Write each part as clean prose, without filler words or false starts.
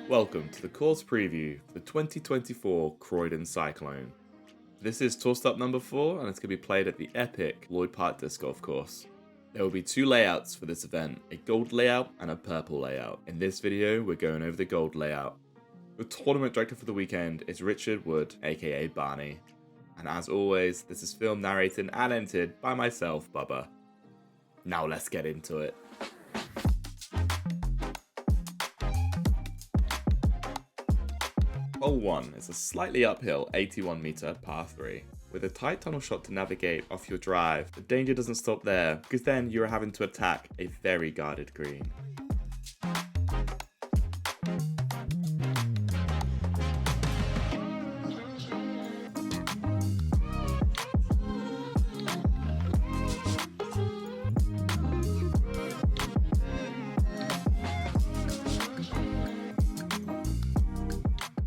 Welcome to the course preview for the 2024 Croydon Cyclone. This is tour stop number 4 and it's going to be played at the epic Lloyd Disc Golf Course. There will be 2 layouts for this event, a gold layout and a purple layout. In this video we're going over the gold layout. The tournament director for the weekend is Richard Wood, aka Barney. And as always, this is filmed, narrated and edited by myself, Bubba. Now let's get into it. Hole 1 is a slightly uphill 81 metre par 3. With a tight tunnel shot to navigate off your drive, the danger doesn't stop there because then you're having to attack a very guarded green.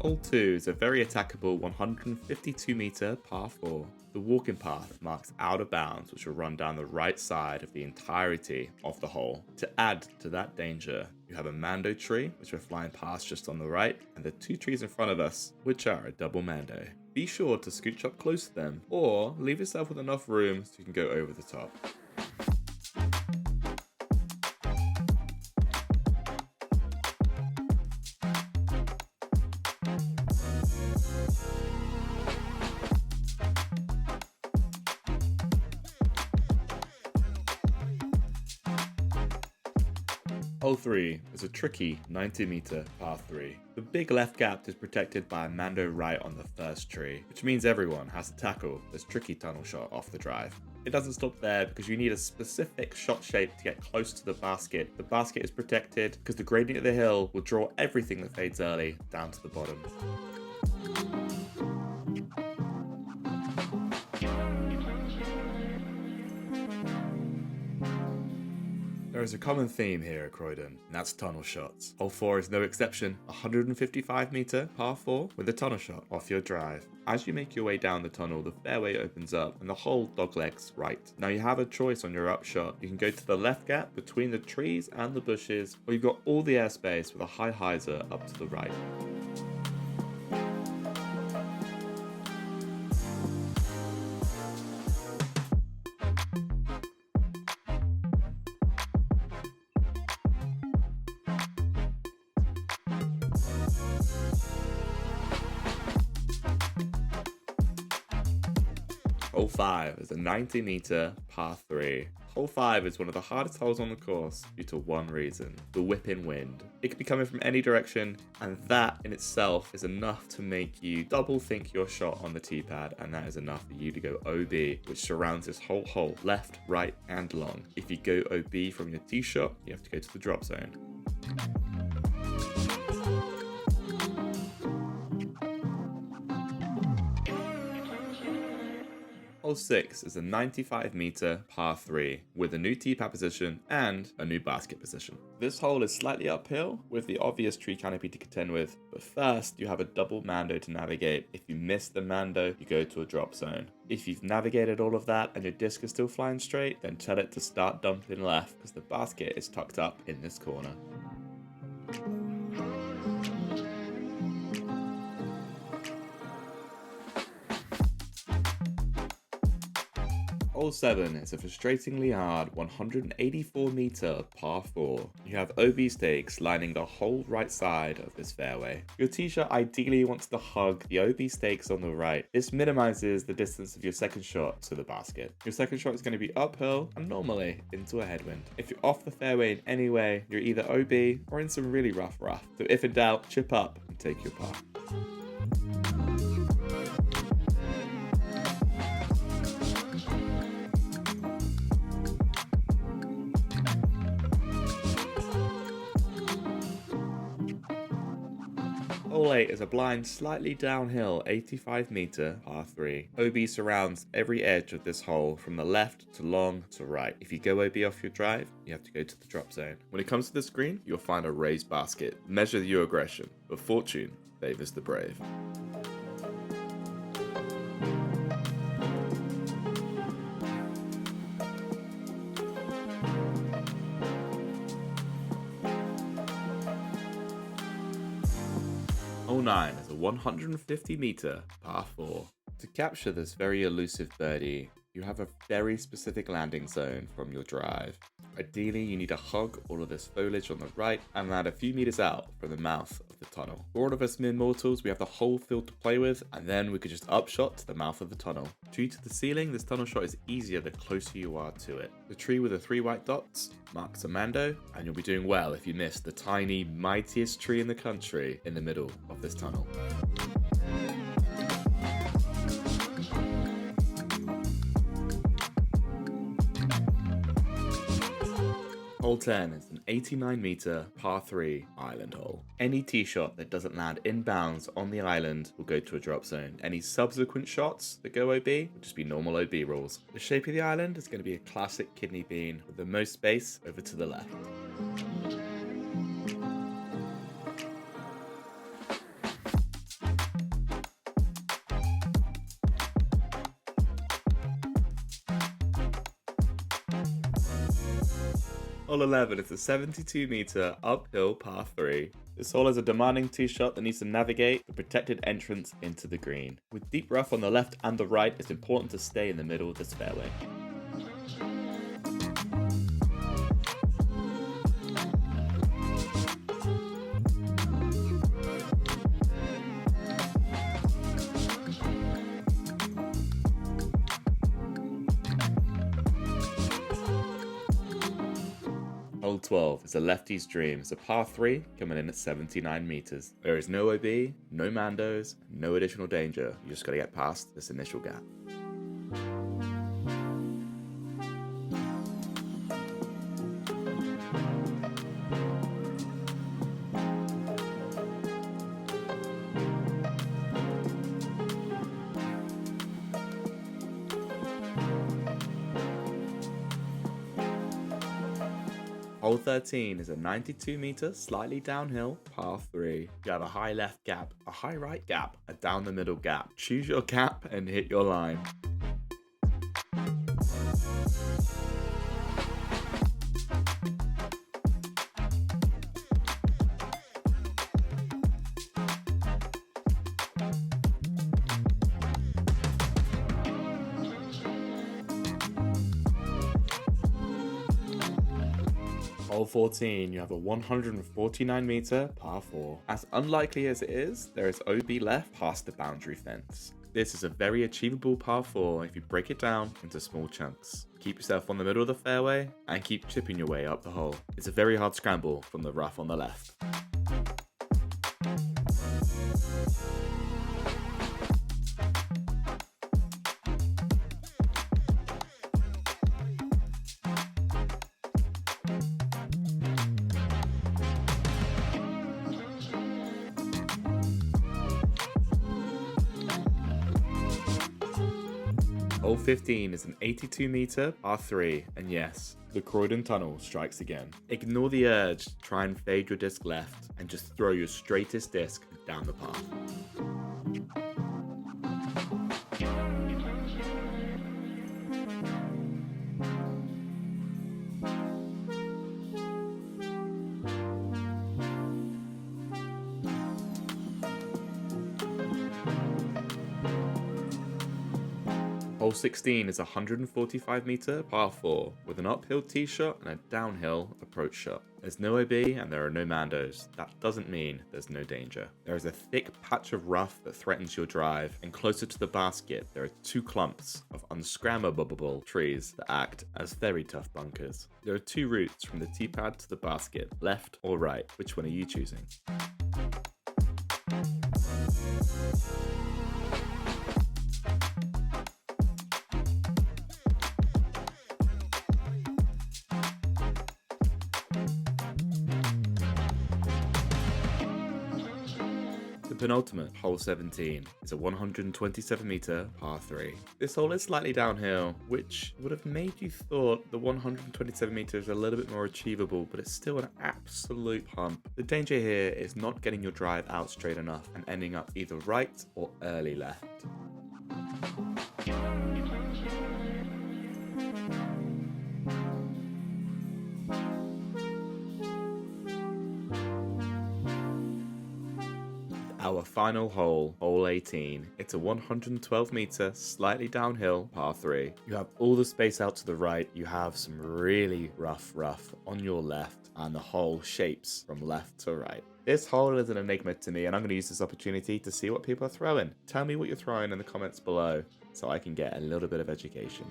Hole 2 is a very attackable 152 metre par 4. The walking path marks out of bounds which will run down the right side of the entirety of the hole. To add to that danger, you have a mando tree which we're flying past just on the right, and the 2 trees in front of us which are a double mando. Be sure to scooch up close to them or leave yourself with enough room so you can go over the top. Hole 3 is a tricky 90 metre par 3. The big left gap is protected by a mando right on the first tree, which means everyone has to tackle this tricky tunnel shot off the drive. It doesn't stop there because you need a specific shot shape to get close to the basket. The basket is protected because the gradient of the hill will draw everything that fades early down to the bottom. There is a common theme here at Croydon, and that's tunnel shots. Hole 4 is no exception, 155 metre par 4 with a tunnel shot off your drive. As you make your way down the tunnel, the fairway opens up and the hole doglegs right. Now you have a choice on your upshot. You can go to the left gap between the trees and the bushes, or you've got all the airspace with a high hyzer up to the right. Hole 5 is a 90 metre par 3. Hole 5 is one of the hardest holes on the course due to one reason: the whipping wind. It could be coming from any direction, and that in itself is enough to make you double think your shot on the tee pad, and that is enough for you to go OB, which surrounds this whole hole, left, right and long. If you go OB from your tee shot, you have to go to the drop zone. Hole 6 is a 95 metre par 3 with a new tee pad position and a new basket position. This hole is slightly uphill with the obvious tree canopy to contend with, but first you have a double mando to navigate. If you miss the mando, you go to a drop zone. If you've navigated all of that and your disc is still flying straight, then tell it to start dumping left because the basket is tucked up in this corner. Hole 7 is a frustratingly hard 184 metre par 4. You have OB stakes lining the whole right side of this fairway. Your tee shot ideally wants to hug the OB stakes on the right. This minimises the distance of your second shot to the basket. Your second shot is going to be uphill and normally into a headwind. If you're off the fairway in any way, you're either OB or in some really rough. So if in doubt, chip up and take your par. Hole 8 is a blind, slightly downhill 85 metre par 3. OB surrounds every edge of this hole from the left to long to right. If you go OB off your drive, you have to go to the drop zone. When it comes to this green, you'll find a raised basket. Measure your aggression, but fortune favours the brave. Hole 9 is a 150 meter par 4. To capture this very elusive birdie, you have a very specific landing zone from your drive. Ideally, you need to hug all of this foliage on the right and land a few meters out from the mouth of the tunnel. For all of us mere mortals, we have the whole field to play with, and then we could just upshot to the mouth of the tunnel. Due to the ceiling, this tunnel shot is easier the closer you are to it. The tree with the 3 white dots marks a Mando, and you'll be doing well if you miss the tiny, mightiest tree in the country in the middle of this tunnel. Hole 10 is an 89 meter par 3 island hole. Any tee shot that doesn't land inbounds on the island will go to a drop zone. Any subsequent shots that go OB will just be normal OB rules. The shape of the island is going to be a classic kidney bean with the most space over to the left. Hole 11 is a 72 meter uphill par 3. This hole is a demanding tee shot that needs to navigate the protected entrance into the green. With deep rough on the left and the right, it's important to stay in the middle of this fairway. Hole 12 is a lefty's dream. It's a par 3 coming in at 79 meters. There is no OB, no Mandos, no additional danger. You just got to get past this initial gap. Hole 13 is a 92 meter, slightly downhill, par 3. You have a high left gap, a high right gap, a down the middle gap. Choose your gap and hit your line. Hole 14, you have a 149 meter par 4. As unlikely as it is, there is OB left past the boundary fence. This is a very achievable par 4 if you break it down into small chunks. Keep yourself on the middle of the fairway and keep chipping your way up the hole. It's a very hard scramble from the rough on the left. Hole 15 is an 82 meter par 3, and yes, the Croydon tunnel strikes again. Ignore the urge to try and fade your disc left and just throw your straightest disc down the path. Hole 16 is a 145 meter par 4 with an uphill tee shot and a downhill approach shot. There's no OB and there are no Mandos. That doesn't mean there's no danger. There is a thick patch of rough that threatens your drive, and closer to the basket there are 2 clumps of unscrammable trees that act as very tough bunkers. There are 2 routes from the tee pad to the basket, left or right. Which one are you choosing? The penultimate, hole 17, is a 127 meter par 3. This hole is slightly downhill, which would have made you thought the 127 meters is a little bit more achievable, but it's still an absolute hump. The danger here is not getting your drive out straight enough and ending up either right or early left. Our final hole, hole 18. It's a 112 meter, slightly downhill par 3. You have all the space out to the right. You have some really rough on your left, and the hole shapes from left to right. This hole is an enigma to me, and I'm going to use this opportunity to see what people are throwing. Tell me what you're throwing in the comments below so I can get a little bit of education.